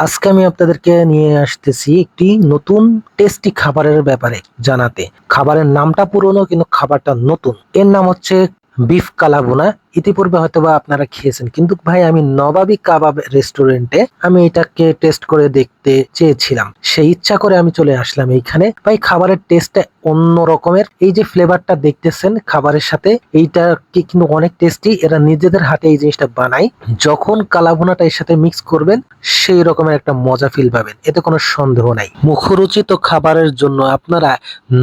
আজকে আমি আপনাদেরকে নিয়ে আসতেছি একটি নতুন টেস্টি খাবারের ব্যাপারে জানাতে। খাবারের নামটা পুরনো কিন্তু খাবারটা নতুন। এর নাম হচ্ছে বিফ কালাভুনা। ইতিপূর্বে হয়তোবা আপনারা খেয়েছেন, কিন্তু ভাই আমি নবাবী কাবাব রেস্টুরেন্টে আমি এটাকে টেস্ট করে দেখতে চেয়েছিলাম। সেই ইচ্ছা করে আমি চলে আসলাম এইখানে। ভাই খাবারের টেস্টটা অন্য রকমের। এই যে ফ্লেভারটা দেখতেছেন খাবারের সাথে, এইটা কিন্তু অনেক টেস্টি। এরা নিজেদের হাতে এই জিনিসটা বানায়। যখন কালাভুনাটা এর সাথে মিক্স করবেন সেই রকমের একটা মজা ফিল পাবেন, এতে কোনো সন্দেহ নাই। মুখরোচিত খাবারের জন্য আপনারা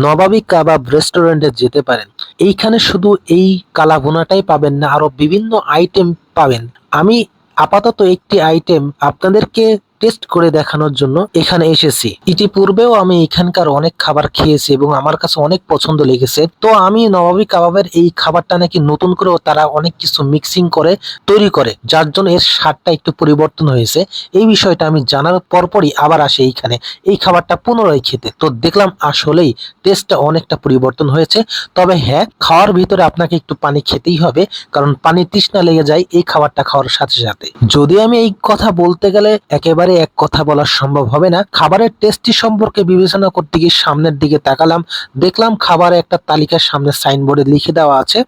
নবাবী কাবাব রেস্টুরেন্টে যেতে পারেন। এইখানে শুধু এই কালাভুনাটাই পাবেন না, আরো বিভিন্ন আইটেম পাবেন। আমি আপাতত একটি আইটেম আপনাদেরকে টেস্ট করে দেখানোর জন্য এখানে এসেছি। ইতিপূর্বেও আমি এখানকার অনেক খাবার খেয়েছি এবং আমার কাছে অনেক পছন্দ লেগেছে। তো আমি নবাবী কাবাবের এই খাবারটা নাকি নতুন করেও তারা অনেক কিছু মিক্সিং করে তৈরি করে, যার জন্য এর স্বাদটা একটু পরিবর্তন হয়েছে। এই বিষয়টা আমি জানার পরপরই আবার আসে এইখানে এই খাবারটা পুনরায় খেতে। তো দেখলাম আসলেই টেস্টটা অনেকটা পরিবর্তন হয়েছে। তবে হ্যাঁ, খাওয়ার ভিতরে আপনাকে একটু পানি খেতেই হবে, কারণ পানি তৃষ্ণা লেগে যায় এই খাবারটা খাওয়ার সাথে সাথে। যদি আমি এই কথা বলতে গেলে একেবারে এক কথা বলা সম্ভব হবে না। খাবারের টেস্টি সম্পর্কে বিবেচনা করতে গিয়ে সামনের দিকে তাকালাম, দেখলাম খাবারের একটা তালিকার সামনে সাইনবোর্ডে লিখে দেওয়া আছে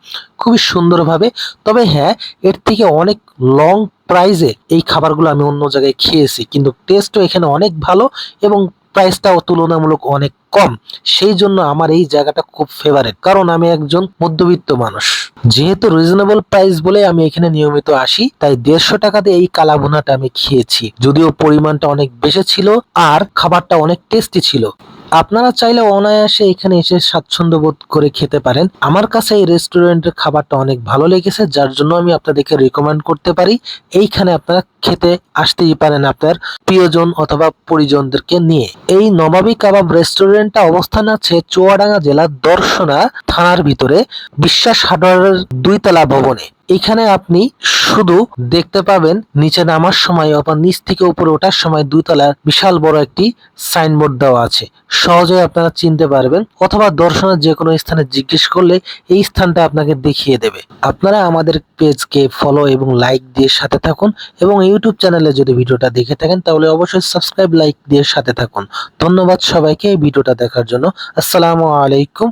খুবই সুন্দরভাবে। তবে হ্যাঁ, এর থেকে অনেক লং প্রাইজে এই খাবারগুলো আমি অন্য জায়গায় খেয়েছি, কিন্তু টেস্টও এখানে অনেক ভালো এবং প্রাইসটাও তুলনামূলক অনেক কম। সেই জন্য আমার এই জায়গাটা খুব ফেভারিট, কারণ আমি একজন মধ্যবিত্ত মানুষ। যেহেতু রিজনেবল প্রাইস বলে আমি এখানে নিয়মিত আসি, তাই 150 টাকাতে এই কালাভুনাটা আমি খেয়েছি। যদিও পরিমাণটা অনেক বেশি ছিল আর খাবারটা অনেক টেস্টি ছিল। আপনারা চাইলে অনায়াসে এখানে এসে স্বাচ্ছন্দ্য বোধ করে খেতে পারেন। আমার কাছে এই রেস্টুরেন্টের খাবারটা অনেক ভালো লেগেছে, যার জন্য আমি আপনাদেরকে রিকমেন্ড করতে পারি এইখানে আপনারা খেতে আসতেই পারেন আপনার প্রিয়জন অথবা পরিজনদেরকে নিয়ে। এই নবাবী কাবাব রেস্টুরেন্টটা অবস্থান আছে চুয়াডাঙ্গা জেলার দর্শনা থানার ভিতরে বিশ্বাস হার্ডওয়্যারের 2 তলা ভবনে। এখানে আপনি শুধু দেখতে পাবেন নিচে নামার সময় অথবা নিচ থেকে উপরে ওঠার সময় 2 তলার বিশাল বড় একটি সাইনবোর্ড দেওয়া আছে। সহজে আপনারা চিনতে পারবেন, অথবা দর্শনের যে কোনো স্থানে জিজ্ঞেস করলে এই স্থানটা আপনাকে দেখিয়ে দেবে। আপনারা আমাদের পেজকে ফলো এবং লাইক দিয়ে সাথে থাকুন, এবং ইউটিউব চ্যানেলে যদি ভিডিওটা দেখে থাকেন তাহলে অবশ্যই সাবস্ক্রাইব লাইক দিয়ে সাথে থাকুন। ধন্যবাদ সবাইকে এই ভিডিওটা দেখার জন্য। আসসালামু আলাইকুম।